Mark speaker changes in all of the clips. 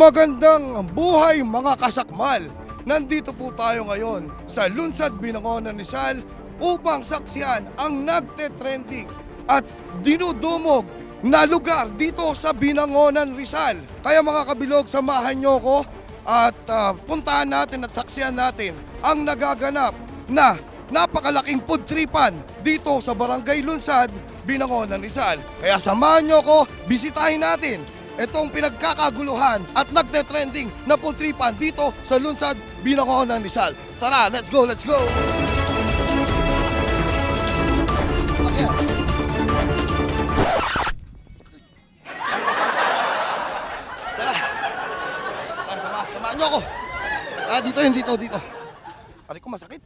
Speaker 1: Magandang buhay mga kasakmal! Nandito po tayo ngayon sa Lunsad, Binangonan, Rizal upang saksiyan ang nagte-trending at dinudumog na lugar dito sa Binangonan, Rizal. Kaya mga kabilog, samahan nyo ko at puntahan natin at saksiyan natin ang nagaganap na napakalaking food tripan dito sa Barangay Lunsad, Binangonan, Rizal. Kaya samahan nyo ko, bisitahin natin itong pinagkakaguluhan at nagte-trending na food tripan dito sa Lunsad, Binangonan, Rizal. Tara, let's go, let's go! Tara, samahan nyo ako. Dito. Aray ko, masakit.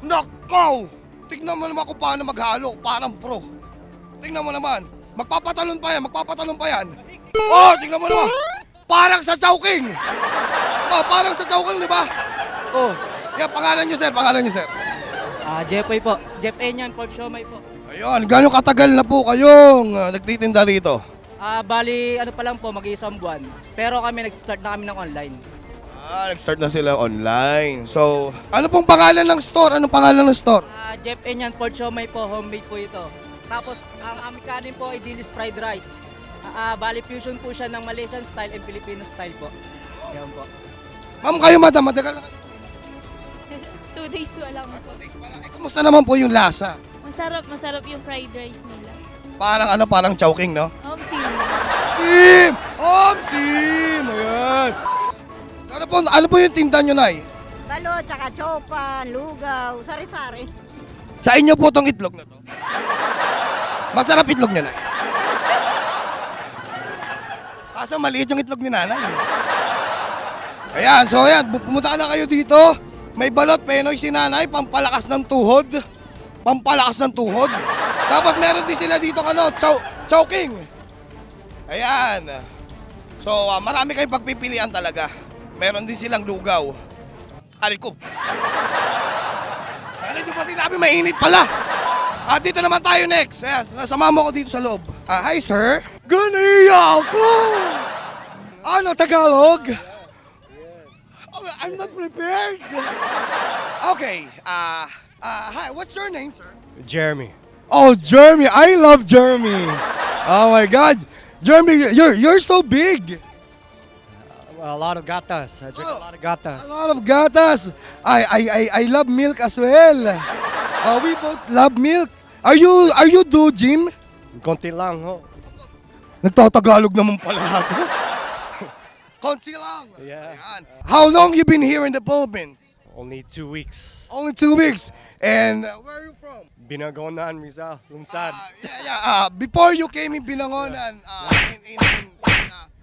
Speaker 1: Nakaw! Tignan mo naman kung paano maghalo, parang pro. Tignan mo naman, magpapatalon pa yan. Oh, tignan mo naman, parang sa Chowking. Oh, parang sa Chowking, di ba? Oh, yan, pangalan niyo, sir.
Speaker 2: Jeffoy po. Jeff Enyan, Pork Siomay po.
Speaker 1: Ayun, gano'ng katagal na po kayong nagtitinda rito?
Speaker 2: Bali, ano pa lang po, mag-iisang buwan. Pero kami, nag-start na kami ng online.
Speaker 1: Nag-start na sila online. So, ano pong pangalan ng store?
Speaker 2: Jeff Enyan, Pork Siomay po, homemade po ito. Tapos, ang aming kanin po ay Dilis Fried Rice. Bali, fusion po siya ng Malaysian style and Filipino style po. Yan po.
Speaker 1: Ma'am, kayo madam, matagal na kayo.
Speaker 3: 2 days walang.
Speaker 1: 2 days pa lang. Kumusta naman po yung lasa?
Speaker 3: Masarap yung fried rice nila.
Speaker 1: Parang Chowking, no?
Speaker 3: Sim.
Speaker 1: Sim! Ayan. Ano po yung tinda nyo, Nay?
Speaker 4: Balo, tsaka chopan, lugaw, sari-sari.
Speaker 1: Sa inyo po tong itlog na to. Masarap itlog niya, Nay. Kaso maliit yung itlog ni Nanay. Ayan, so ayan, pumunta na kayo dito. May balot, penoy si Nanay, pampalakas ng tuhod. Tapos meron din sila dito Chowking. Ayan. So, marami kayong pagpipilian talaga. Meron din silang lugaw. Aray ko. Ano di ba sinabi, mainit pala. Dito naman tayo next. Ayan, nasama mo ko dito sa loob. Hi, sir. Ganiya ako. Ano, Tagalog? Oh, I'm not prepared. Okay. Hi, what's your name, sir?
Speaker 5: Jeremy.
Speaker 1: Oh, Jeremy. I love Jeremy. Oh my God. Jeremy, you're so big.
Speaker 5: A lot of gatas. I drink a lot of gatas.
Speaker 1: A lot of gatas. I love milk as well. We both love milk. Are you do gym?
Speaker 5: Konti lang, ho.
Speaker 1: Nagtatagalog naman pala ako. Konti lang.
Speaker 5: Yeah.
Speaker 1: Ayan. How long you been here in the Philippines?
Speaker 5: Only 2 weeks.
Speaker 1: Only 2 weeks. And where are you from?
Speaker 5: Binangonan, Rizal, Lunsad.
Speaker 1: Before you came in Binangonan,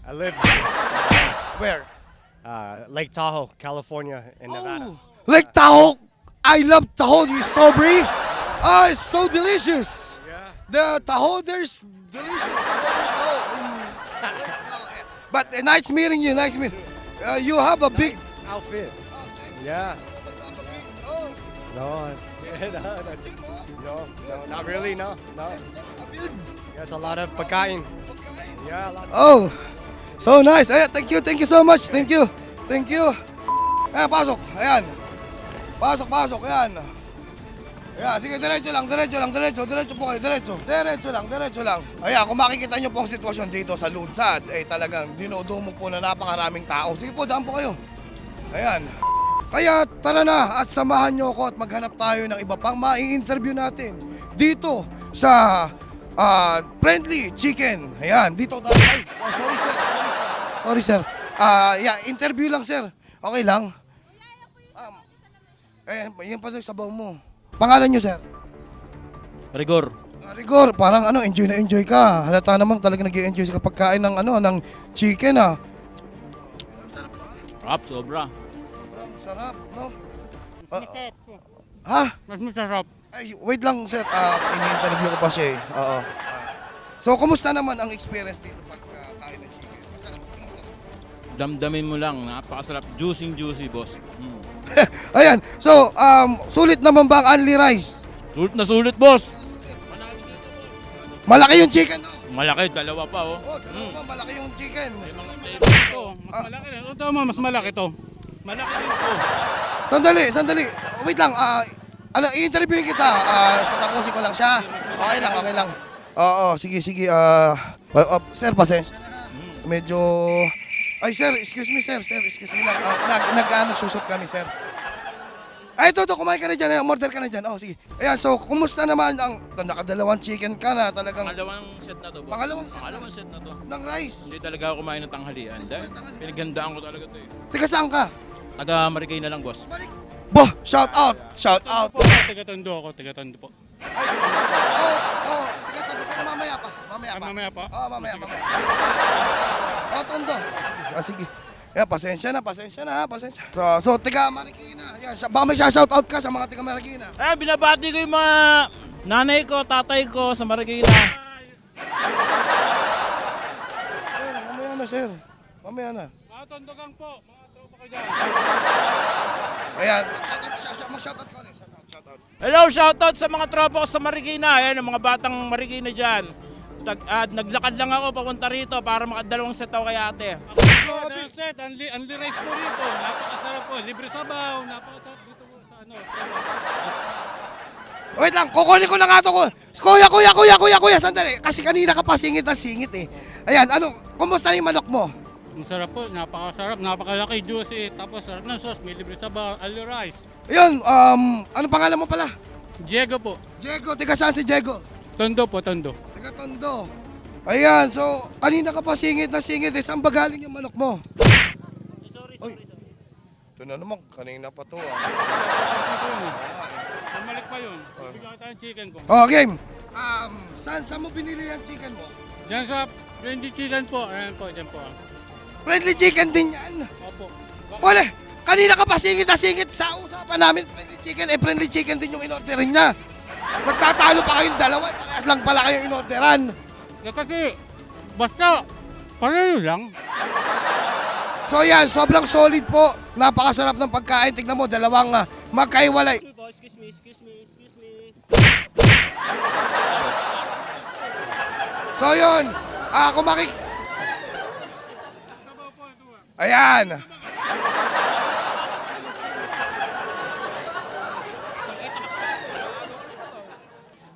Speaker 5: I live
Speaker 1: where?
Speaker 5: Lake Tahoe, California, in Nevada.
Speaker 1: Lake Tahoe. I love Tahoe. You strawberry. It's so delicious.
Speaker 5: Yeah.
Speaker 1: The Tahoe there's delicious. But nice meeting you. You have a big
Speaker 5: Outfit. Yeah. No, it's good. No, not really. No. There's a lot of pagkain. Yeah, a lot.
Speaker 1: Oh, so nice. Ayan, thank you so much. Thank you. Ayan, pasok. Ayan. Pasok. Ayan. Ayan, sige, diretso po kayo, diretso lang. Ayan, kung makikita nyo po ang sitwasyon dito sa Lunsad, talagang dinudumog po na napakaraming tao. Sige po, daan po kayo. Ayan. Kaya tara na at samahan nyo ako at maghanap tayo ng iba pang mai-interview natin dito sa Friendly Chicken. Ayan, dito tayo. Sorry sir. Interview lang sir. Okay lang? Yan pa yung sabaw mo. Pangalan nyo sir?
Speaker 6: Rigor.
Speaker 1: Rigor, parang enjoy na enjoy ka. Halata naman talaga nag-i-enjoy sa pagkain ng chicken
Speaker 6: Rap, sobra.
Speaker 1: Sarap, no?
Speaker 4: Masarap.
Speaker 1: Ha?
Speaker 5: Mas masarap.
Speaker 1: Ay, wait lang sir, ini-interview ko pa siya eh. Oo. So, kumusta naman ang experience dito pag kain ng chicken? Masarap.
Speaker 6: Damdamin mo lang, napakasarap. Juicy, boss.
Speaker 1: Ayan, so, sulit naman ba ang Only Rice?
Speaker 6: Sulit na sulit, boss.
Speaker 1: Malaki yung chicken, no?
Speaker 6: Malaki, dalawa pa oh.
Speaker 1: Oh, dalawa pa, malaki yung chicken.
Speaker 7: Ito, mas malaki rin. Ito mo, mas malaki to. Malaki rin to.
Speaker 1: Sandali. Wait lang. I-interviewin kita. Sa tapusin ko lang siya. Okay lang. Oo, sige. Sir, pasensya na. Medyo... Ay, sir, excuse me lang. Nagsusot kami, sir. Ay, ito, kumain ka na dyan. Order ka na dyan. Oh, sige. Ayan, so, kumusta naman ang... Nakadalawang chicken ka na talagang...
Speaker 6: Pangalawang set na to, boss.
Speaker 1: Pangalawang
Speaker 6: set na to.
Speaker 1: ng rice.
Speaker 6: Hindi talaga ako kumain ng tanghalian. Dahil pinagandaan ko talaga to eh.
Speaker 1: Teka, saan ka?
Speaker 6: Taga Marikay na lang, boss.
Speaker 1: Bah, shout out.
Speaker 7: Po, taga-tondo ako, taga-tondo po.
Speaker 1: Teka, tabi ko na mamaya pa.
Speaker 7: Mamaya pa?
Speaker 1: Mamaya. Tondo. Sige. Yan, pasensya na. So, tiga Marikina. Yan, baka may shout out ka sa mga tiga Marikina.
Speaker 6: Binabati ko yung mga nanay ko, tatay ko sa Marikay na.
Speaker 1: Sir, mamaya na.
Speaker 7: Mga tondogang po, mga tropa ko dyan.
Speaker 1: Ayan, mag-shout out ko ulit. Shout out.
Speaker 6: Hello, shoutout sa mga tropa ko sa Marikina. Ayan, ang mga batang Marikina dyan. Naglakad lang ako papunta rito para makadalawang set ako kay ate.
Speaker 7: Ang set, unli rice po rito. Napakasarap po, libre sabaw. Napakasarap dito po sa ano.
Speaker 1: Wait lang, kukunin ko na nga ito ko. Kuya, sandali. Kasi kanina ka pa singit eh. Ayan, kumusta yung manok mo?
Speaker 7: Ang sarap po, napakasarap, napakalaki, juicy. Tapos sarap ng sauce, may libre sabaw, unli rice.
Speaker 1: Ayun, ano pangalan mo pala?
Speaker 7: Diego po.
Speaker 1: Diego, tiga saan si Diego?
Speaker 7: Tondo po, Tondo.
Speaker 1: Tiga Tondo. Ayan, so kanina ka pa singit eh. Saan ba galing yung manok mo? Sorry. Ito na naman, kanina pa to
Speaker 7: Bumalik pa yun. Bigyan kita ng chicken ko.
Speaker 1: Oh, game. Saan mo binili yung chicken mo?
Speaker 7: Diyan sa friendly chicken po. Ayan po, dyan po.
Speaker 1: Friendly chicken din yan.
Speaker 7: Opo.
Speaker 1: Wala, kanina ka pa singit sa usapan namin. Friendly chicken din yung inorderin niya. Nagtatalo pa kayong dalawa, parehas lang pala kayong inorderan.
Speaker 7: Kasi, basta, pareho lang.
Speaker 1: So yan, sobrang solid po. Napakasarap ng pagkain. Tignan mo, dalawang magkaiwalay.
Speaker 2: Excuse me.
Speaker 1: So yun, Ayan.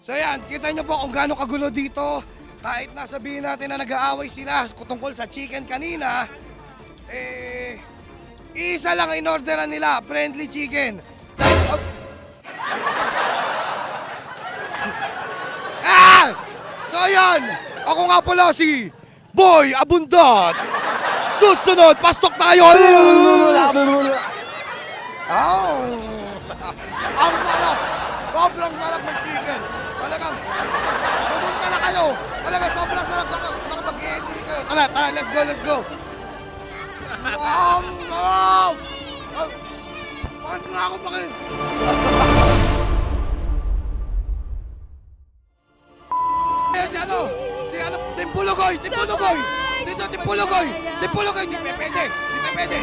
Speaker 1: So yan, kita nyo po kung gaano kagulo dito. Kahit nasabihin natin na nag-aaway sila tungkol sa chicken kanina, isa lang ang inorderan nila, friendly chicken. So yan, ako nga pala si Boy Abundant. Susunod, pastok tayo! Ang sarap! Sobrang sarap ng chicken! Talagang, pumunta na kayo! Talagang sobrang sarap! Nakapag-i-enjoy kayo! Tara, let's go! Ang sarap! Paano na ako bakit? Si Timpulugoy! Dito, Timpulugoy! Hindi pwede!